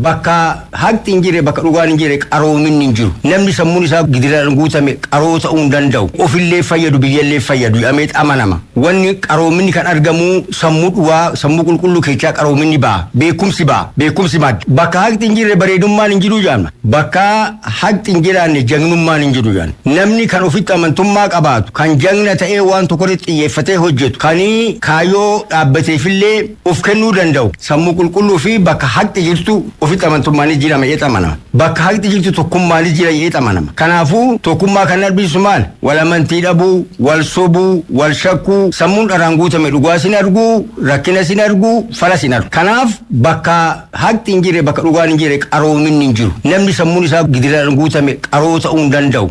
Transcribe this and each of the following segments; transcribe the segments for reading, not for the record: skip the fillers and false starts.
bakka haqti injire bakka dhugaan injire qaroomin injiru namni sammuun isaa gidiraan guutame qaroo ta'uu danda'u ofillee fayyadu biyyallee fayyadu ameet amanama wanni qaroomin kan argamu sammuu dhugaa sammuu qulqulluu keessaa qaroomin baa beekumsi mad bakka haqti injire bareedummaan injiru jaamna bakka haqti injiraanne jagnummaan injiru jaan namni kan ofitti amantummaa qabaatu kan jagna ta'ee waan tokkotti xiyyeeffatee hojjetu kanii kaayoo dhaabbateefillee of kennuu danda'u sammuu qulqulluu fi bakka haqti jirtu ofitti amantummaanis jirama eexamanama bakka haqti jirtu tokkummaanis jira eexamanama kanaafuu tokkummaa kan arbisu maal wal amantii dhabuu wal sobuu wal shakkuu sammuun dharaan guutame dhugaa sin argu rakkina sin argu fala sin argu kanaaf bakka haqti injire bakka dhugaan injire qaroomin injiru namni sammuun isaa gidiraan guutame qaroo ta'uu danda'u.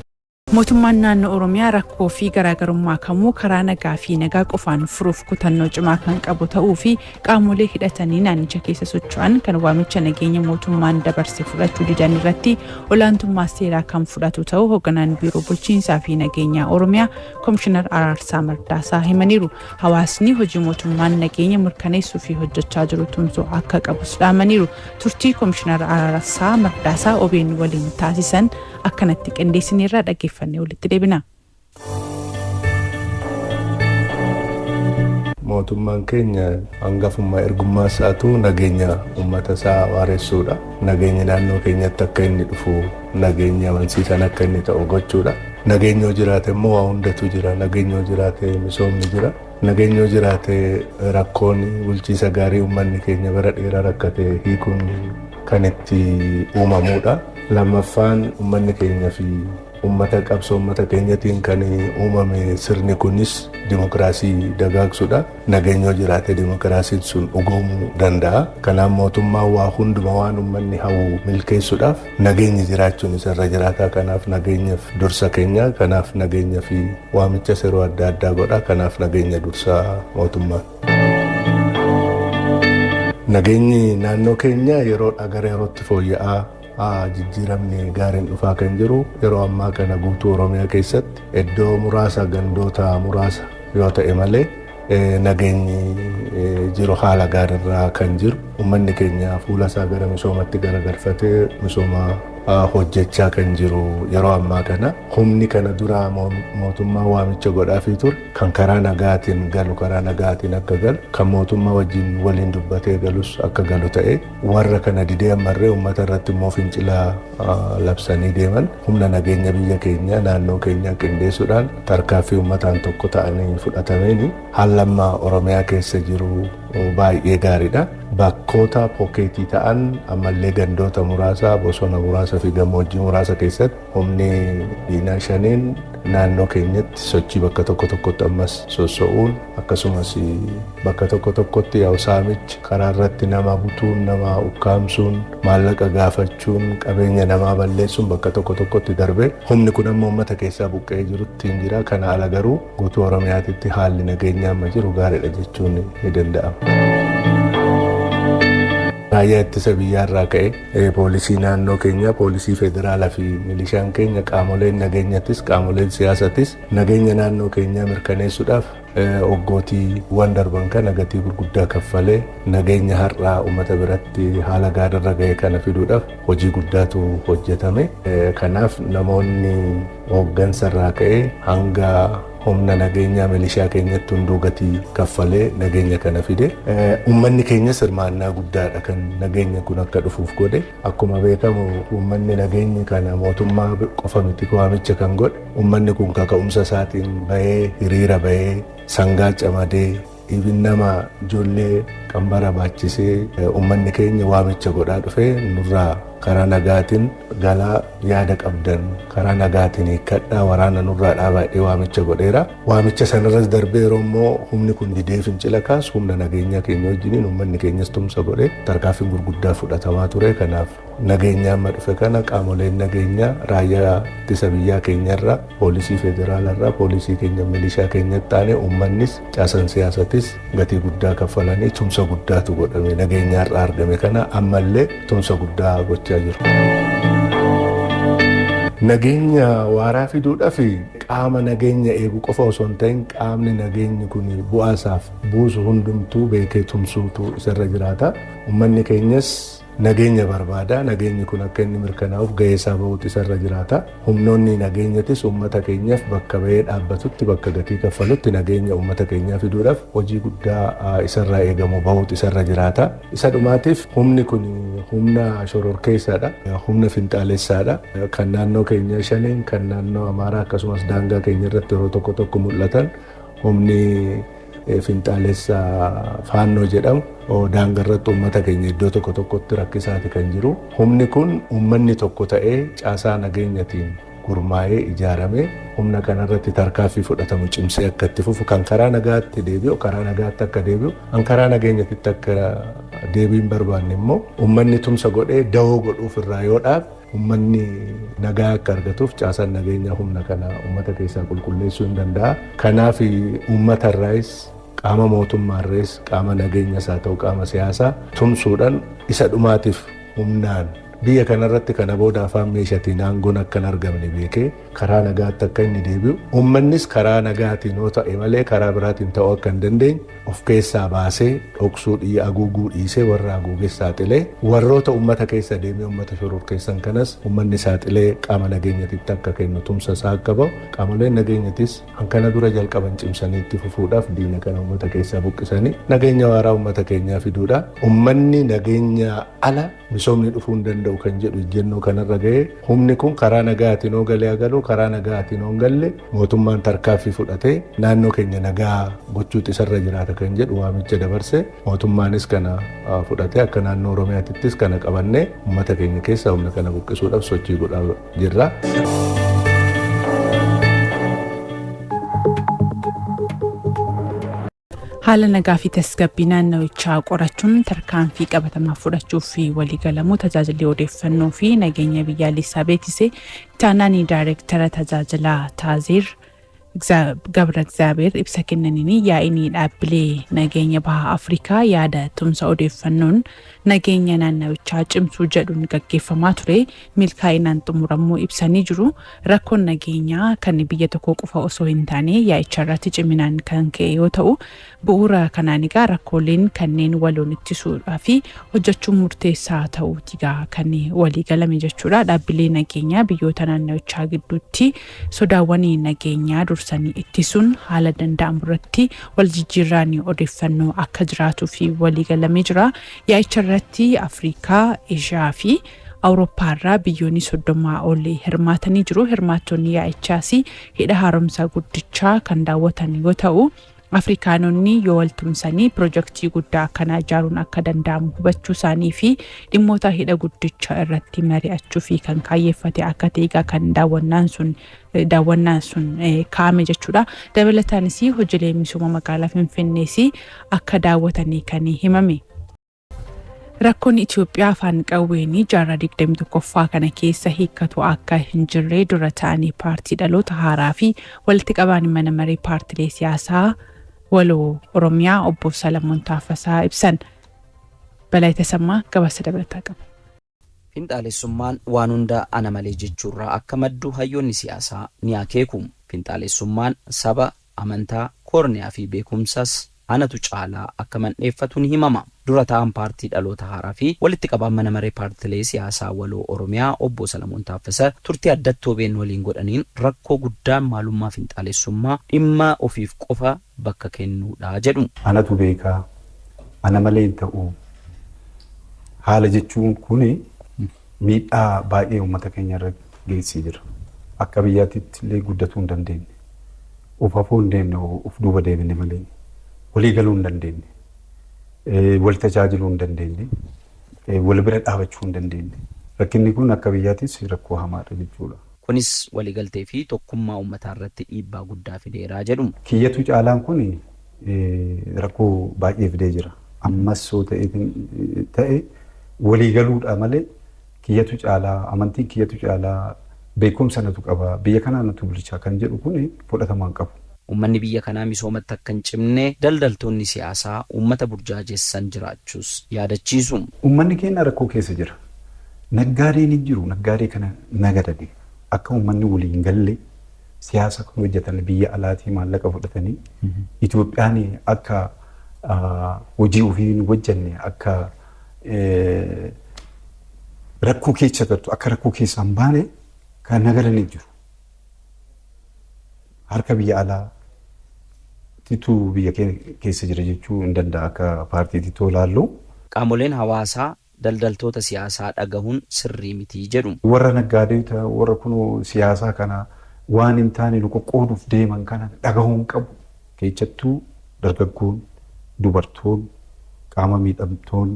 Mootummaan naannoo Oromiyaa rakkoo fi garaagarummaa kamuu karaa nagaa fi nagaa qofaan furuuf kutannoo cimaa kan qabu ta'uu fi qaamolee hidhatanii naannicha keessa socho'an kan waamicha nageenya mootummaan dabarse fudhachuu didan irratti olaantummaa seeraa kan fudhatu ta'uu hoogganaan biiroo bulchiinsaa fi nageenyaa Oromiyaa Komishinar Araarsaa Mardaasaa himaniiru. Hawaasni hojii mootummaan nageenya mirkaneessuu fi hojjechaa jiru tumsuu akka qabus dhaamaniiru. Turtii Komishinar Araarsaa Mardaasaa OBN waliin taasisan akkanatti qindeessineerraa dhaggeeffannee walitti deebina. Mootummaan keenya hangafummaa ergummaa isaatu nageenya uummata isaa waaressuudha. Nageenya naannoo keenyatti akka inni dhufu nageenya amansiisan akka inni ta'u gochuudha. Nageenyoo jiraate immoo waa hundatu jira. Nageenyoo jiraate misoomni jira. Nageenyoo jiraate rakkoon bulchiisa gaarii uummanni keenya bara dheeraa rakkate hiikuun kan itti uumamuudha. Lammaffaan uummanni keenya fi uummata qabsoo uummata keenyatiin kan uumame sirni kunis dimokiraasii dagaagsuudha. Nageenyoo jiraate dimokiraasiin sun dhugoomuu danda'a. Kanaaf mootummaan waa hunduma waan uummanni hawwu milkeessuudhaaf nageenyi jiraachuun isarra jiraataa. Kanaaf nageenyaaf dursa keenya. Kanaaf nageenya fi waamicha yeroo adda addaa godha. Kanaaf nageenya dursa mootummaa. Nageenyi naannoo keenya yeroodhaa gara yerootti fooyya'aa jijjiiramni gaariin dhufaa kan jiru yeroo ammaa kana guutuu Oromiyaa keessatti iddoo muraasa gandoota muraasa yoo ta'e malee nageenyi jiru haala gaariirraa kan jiru uummanni keenya fuula isaa gara misoomatti garagalfatee misooma hojjechaa kan jiru yeroo ammaa kana humni kana dura mootummaa waamicha godhaafii ture kan karaa nagaatiin galu karaa nagaatiin akka galu kan mootummaa wajjin waliin dubbatee galus akka galu ta'e warra kana didee ammarree uummata irratti immoo fincilaa labsanii deeman humna nageenya biyya keenya naannoo keenya qindeessuudhaan tarkaanfii uummataan tokko ta'anii fudhatameen haalli Oromiyaa keessa jiru baay'ee gaariidha. Bakkoota pookeetii ta'an ammallee gandoota muraasa bosona muraasa fi gammoojjii muraasa keessatti humni diinaa shaniin naannoo keenyatti sochii bakka tokko tokkotti ammas soso'uun akkasumas bakka tokko tokkotti yaa'u saamichi karaa irratti nama butuun nama ukkaamsuun maallaqa gaafachuun qabeenya namaa balleessuun bakka tokko tokkotti darbee humni kun ammoo uummata keessaa buqqa'ee jirutti hin jira. Kana ala garuu guutuu Oromiyaatti haalli nageenyaa amma jiru gaariidha jechuun ni danda'ama. Raayyaa ittisa biyyaarraa ka'e poolisii naannoo keenya poolisii federaalaa fi milishaan keenya qaamoleen nageenyattis qaamoleen siyaasatis nageenya naannoo keenyaa mirkaneessuudhaaf oggootii waan darban kana gatii gurguddaa kaffalee nageenya har'aa uummata biratti haala gaariirra ga'e kana fiduudhaaf hojii guddaatu hojjetame. Kanaaf namoonni hooggansarraa ka'e hanga humna nageenyaa milishaa keenyatti hunduu gatii kaffalee nageenya kana fide. Uummanni keenyas hirmaannaa guddaadha kan nageenya kun akka dhufuuf godhe. Akkuma beekamu uummanni nageenyi kana mootummaa qofa miti waamicha kan godhe. Uummanni kun kaka'umsa isaatiin bahee hiriira bahee sangaa camadee ibin nama ijoollee qambara baachisee uummanni keenya waamicha godhaa dhufe nurraa karaa nagaatiin galaa yaada qabdan karaa nagaatiin hiikkadhaa waraana nurraa dhaabadhee waamicha godheera. Waamicha sanarras darbee yeroo immoo humni kun didee fincila kaasu humna nageenyaa keenya wajjiniin uummanni keenyas tumsa godhee tarkaanfiin gurguddaa fudhatamaa ture. Kanaaf nageenya amma dhufe kana qaamoleen nageenyaa raayyaa ittisa biyyaa keenyarraa poolisii federaalarraa poolisii keenya milishaa keenyatti taane uummannis caasan siyaasatis gatii guddaa kaffalanii tumsa guddaatu godhame nageenyaarraa argame kana ammallee tumsa guddaa gochaa jiru. Nageenya waaraa fiduudhaaf qaama nageenya eegu qofa osoo hin ta'in qaamni nageenyi kun bu'aasaaf buusu hundumtuu beekee tumsuutu isarra jiraata. Uummanni keenyas nageenya barbaada. Nageenyi kun akka inni mirkanaa'uuf gahee isaa bahuutu isarra jiraata. Humnoonni nageenyatis uummata keenyaaf bakka bahee dhaabbatutti bakka gatii kaffalutti nageenya uummata keenyaa fiduudhaaf hojii guddaa isarraa eegamu bahuutu isarra jiraata. Isa dhumaatiif humni kun humna shororkeessaadha. Humna finxaalessaadha. Kan naannoo keenya shaniin kan naannoo Amaaraa akkasumas daangaa keenya irratti yeroo tokko tokko mul'atan humni finxaalessa faannoo jedhamu daangaa irratti uummata keenya iddoo tokko tokkotti rakkisaati kan jiru. Humni kun uummanni tokko ta'ee caasaa nageenyatiin gurmaa'ee ijaaramee humna kanarratti tarkaanfii fudhatamu cimsee akka itti fufu kan karaa nagaatti deebi'u karaa nagaatti akka deebi'u kan karaa nageenyatti akka deebiin barbaanne immoo uummanni tumsa godhee dawoo godhuuf irraa yoo dhaabe uummanni nagaa akka argatuuf caasaan nageenyaa humna kana uummata keessaa qulqulleessuu hin danda'a. Kanaaf uummata irraayis qaama mootummaarrees qaama nageenyas haa ta'u qaama siyaasaa tumsuudhaan isa dhumaatiif humnaan biyya kanarratti kana booda afaan meeshaatiin aangoon akka hin argamne beekee karaa nagaatti akka inni deebi'u uummannis karaa nagaatiin yoo ta'e malee karaa biraatiin ta'uu akka hin dandeenye of keessaa baasee dhoksuu haguuguu dhiisee warra haguuges saaxilee warroota uummata keessa deemee uummata shororkeessan kanas uummanni saaxilee qaama nageenyatitti akka kennu tumsa isaa akka bahu qaamoleen nageenyatis hankana dura jalqaban cimsanii itti fufuudhaaf diina kana uummata keessaa buqqisanii nageenya waaraa uummata keenyaa fiduudha. Uummanni nageenya ala misoomni dhufuu hin danda'u kan jedhu ejjennoo kanarra ga'ee humni kun karaa nagaatiin oo galee agaluu karaa nagaatiin oo galle mootummaan tarkaanfii fudhatee naannoo keenya nagaa gochuutu isarra jiraata kan jedhu waamicha dabarse mootummaanis kana fudhatee akka naannoo Oromiyaattis kana qabannee uummata keenya keessaa humna kana buqqisuudhaaf sochii godhaa jirra. Haala nagaa fi tasgabbii naannawichaa qorachuun tarkaanfii qabatamaa fudhachuuf fi waliigalamuu tajaajilli odeeffannoo fi nageenya biyyaalessaa beeksise taanaanii daayireektara tajaajilaa Taazeer Gabra Egzaabeer ibsa kennaniin yaa'inii dhaabbilee nageenya baha Afrikaa yaada tumsa odeeffannoon nageenya naannawichaa cimsuu jedhuun gaggeeffamaa ture milkaa'inaan xumuramuu ibsanii jiru. Rakkoon nageenyaa kan biyya tokko qofa osoo hin taane yaa'icha irratti ciminaan kan ka'e yoo ta'u bu'uura kanaan egaa rakkooleen kanneen waloon ittisuudhaa fi hojjechuun murteessaa ta'uuti kan waliigalame jechuudha. Dhaabbilee nageenyaa biyyoota naannawichaa gidduutti sodaawwan nageenyaa dursanii ittisuun haala danda'amu irratti wal jijjiirraan odeeffannoo akka jiraatuu fi waliigalamee jira. Yaa'icha irratti Afrikaa, Eeshiyaa fi Awurooppaa irraa biyyoonni 30 ol hirmaatanii jiru. Hirmaattonni yaa'ichaas hidha haaromsaa guddichaa kan daawwatan yoo ta'u Afrikaanonni yoo waltumsanii piroojeektii guddaa akkanaa ijaaruun akka danda'amu hubachuu isaanii fi dhimmoota hidha guddicha irratti mari'achuu fi kan kaayyeeffate akka ta'e kan daawwannaan sun kaa'ame jechuudha. Dabalataanis hojiilee misooma magaalaa Finfinnees akka daawwatanii kan himame. Rakkoon Itoophiyaa afaan qawweenii jaarraa 21ffaa kana keessa hiikkatu akka hin jirre dura ta'anii paartii dhaloota haaraa fi walitti qabaan mana maree paartilee siyaasaa waloo Oromiyaa obbo Salamoon Taaffasaa ibsan. Balaa Tasammaa gabaasa dabalataa qaba. Finxaalessummaan waan hunda ana malee jechuurraa akka maddu hayyoonni siyaasaa ni akeeku. Finxaalessummaan saba, amantaa, korniyaa fi beekumsas anatu caalaa akka mandheeffatu ni himama. Dura ta'an paartii dhaloota haaraa fi walitti qabaan mana maree paartilee siyaasaa waloo Oromiyaa obbo Salamoon Taaffasaa turtii addattoobeen waliin godhaniin rakkoo guddaan maalummaa finxaalessummaa dhimma ofiif qofa bakka kennuudha jedhu. Anatu beekaa ana malee hin ta'u haala jechuun kuni miidhaa baay'ee uummata keenya irra geessee jira. Akka biyyaatitti illee guddatuu hin dandeenye. Of hafuu hin dandeenye, of duuba deebine malee walii galuu hin dandeenye. Wal tajaajiluu hin dandeenye. Wal bira dhaabachuu hin dandeenye. Rakkinni kun akka biyyaattis rakkoo hamaadha jechuudha. Kunis waliigaltee fi tokkummaa uummataa irratti dhiibbaa guddaa fideeraa jedhu. Kiyyatu caalaan kun rakkoo baay'ee fidee jira. Ammas soo ta'e waliigaluudha malee kiyyatu caalaa amantiin kiyyatu caalaa beekumsa natu qaba biyya kanaa natu bulchaa kan jedhu kun fudhatama hin qabu. Uummanni biyya kanaa misoomatti akka hin cimne daldaltoonni siyaasaa uummata burjaajessan jiraachuus yaadachiisu. Uummanni keenya rakkoo keessa jira. Naggaadeen hin jiru. Naggaadee kana nagadanii akka uummanni waliin galle siyaasa kan hojjetan biyya alaatii maallaqa fudhatanii Itoophiyaan akka hojii ofii hin hojjenne akka rakkoo keessa galtu akka rakkoo keessaa hin baane kan nagaranii jiru. Harka biyya alaa tituu biyya keessa jira jechuu hin danda'a akka paartiitti tolaallu. Qaamoleen hawaasaa daldaltoota siyaasaa dhagahuun sirrii miti jedhu. Warra naggaadota warra kunoo siyaasaa kana waan hin taane nu qoqqooduuf deeman kana dhagahuun qabu. Keessattuu dargaggoon, dubartoon, qaama miidhamtoon,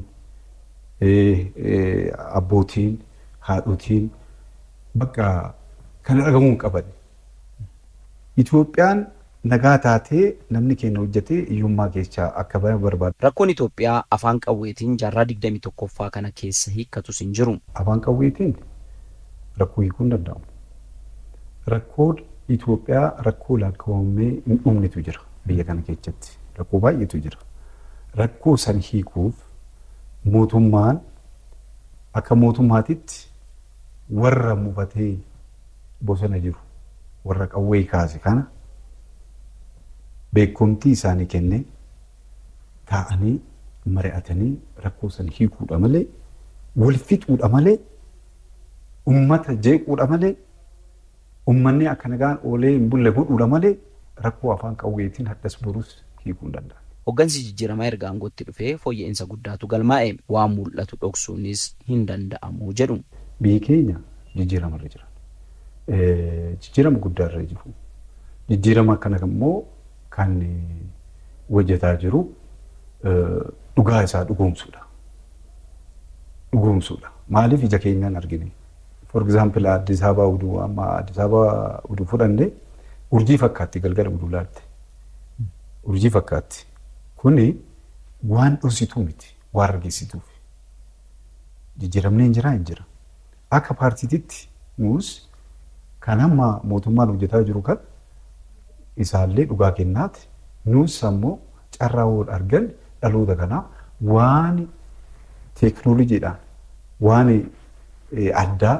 abbootiin, haadhotiin bakka kana dhagahuun qaban. Itoophiyaan nagaa taatee namni keenya hojjetee hiyyummaa keessaa akka bayan barbaada. Rakkoon Itoophiyaa afaan qawweetiin jaarraa 21ffaa kana keessa hiikkatus hin jiru. Afaan qawweetiin rakkoo hiikuu hin danda'amu. Rakkoon Itoophiyaa rakkoo lakkaa'amee hin dhumnetu jira biyya kana keessatti. Rakkoo baay'eetu jira. Rakkoo san hiikuuf mootummaan akka mootummaatitti warra mufatee bosona jiru warra qawwee kaase kana beekumtii isaanii kennee taa'anii mari'atanii rakkoo san hiikuudha malee wal fixuudha malee ummata jeequudha malee ummanni akka nagaan oolee hin bulle godhuudha malee rakkoo afaan qawweetiin haddas borus hiikuu hin danda'an. Hoggansi jijjiiramaa erga aangootti dhufee fooyya'insa guddaatu galmaa'e waan mul'atu dhoksuunis hin danda'amu jedhu. Biyyi keenya jijjiiramarra jira. Jijjiirama guddaarra jiru. Jijjiirama akkana immoo kan hojjetaa jiru dhugaa isaa dhugoomsuudha. Dhugoomsuudha. Maaliif ija keenyaan argine? For example Addis Ababa uduu amma Addis Ababa uduu fudhanne urjii fakkaatti galgala uduu laatte. Urjii fakkaatti. Kuni waan dhosituu miti waan argisiisuuf. Jijjiiramni hin jira. Akka paartiititti nuus kan amma mootummaan hojjetaa jiru kan isaallee dhugaa kennaati. Nuus ammoo carraa wal argan dhaloota kanaa waan teeknooloojiidhaan waan addaa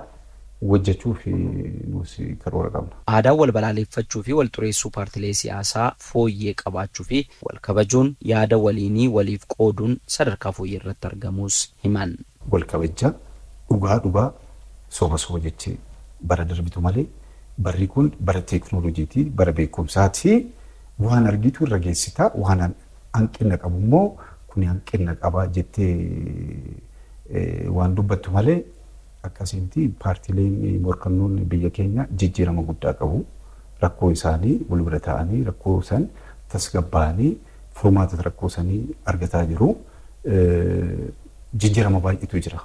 hojjechuuf nuus karoora qabna. Aadaan wal balaaleffachuu fi wal xureessuu paartilee siyaasaa fooyyee qabaachuu fi wal kabajuun yaada waliinii waliif qooduun sadarkaa fooyyee irratti argamus himan. Wal kabajaa dhugaa soba jechee bara darbitu malee barri kun bara teeknooloojiitii bara beekumsaati waan argitu irra geessitaa waan hanqina qabu immoo kun hanqina qabaa jettee waan dubbattu malee akkasitti paartileen morkannoon biyya keenya jijjiirama guddaa qabu rakkoo isaanii wal bira ta'anii rakkoo san tasgabbaa'anii furmaata rakkoo sanii argataa jiru jijjiirama baay'eetu jira.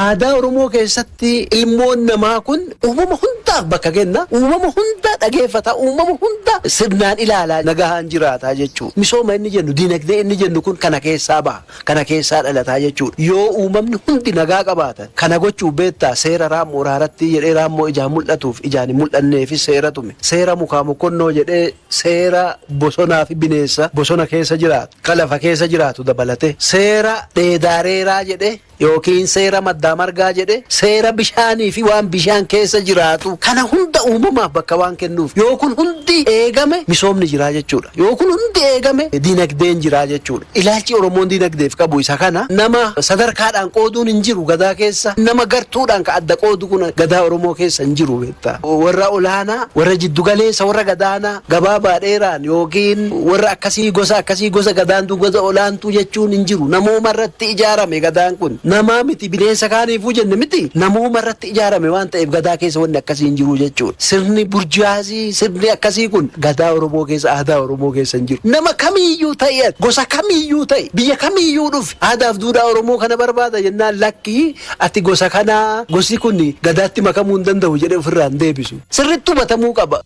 Aadaa Oromoo keessatti ilmoon namaa kun uumama hundaaf bakka kenna. Uumama hunda dhageeffata. Uumama hunda sirnaan ilaalaa nagahaan jiraataa jechuudha. Misooma inni jennu dinagdee inni jennu kun kana keessaa baha. Kana keessaa dhalataa jechuudha. Yoo uumamni hundi nagaa qabaatan kana gochuuf beektaa seera raammoo raaratti jedhee raammoo ijaan mul'atuuf ijaan hin mul'anneefis seera tume. Seera mukaa mokonnoo jedhee seera bosonaa fi bineensa bosona keessa jiraatu kan lafa keessa jiraatu dabalate seera dheedaareeraa jedhee yookiin seera maddaa margaa jedhe seera bishaanii fi waan bishaan keessa jiraatu kana hunda uumamaaf bakka waan kennuuf yoo kun hundi eegame misoomni jiraa jechuudha. Yoo kun hundi eegame dinagdeen jiraa jechuudha. Ilaalchi Oromoon dinagdeef qabu isa kana nama sadarkaadhaan qooduun hin jiru gadaa keessa nama gartuudhaan ka adda qoodu kun gadaa Oromoo keessa hin jiru beektaa. Warra olaanaa warra jiddugaleessa warra gadaanaa gabaabaa dheeraan yookiin warra akkasii gosa gadaantu gosa olaantuu jechuun hin jiru. Namooma irratti ijaarame gadaan kun namaa miti bineensa kaaniifuu jenne miti namooma irratti ijaarame waan ta'eef gadaa keessa wanni akkasii hin jiru jechuudha. Sirni burjaazii sirni akkasii kun gadaa Oromoo keessa aadaa Oromoo keessa hin jiru. Nama kamiiyyuu ta'e gosa kamiiyyuu ta'e biyya kamiiyyuu dhufe aadaaf duudhaa Oromoo kana barbaada jennaan lakkii ati gosa kanaa gosi kun gadaatti makamuu hin danda'u jedhee ofirraa hin deebisu. Sirriitti hubatamuu qaba.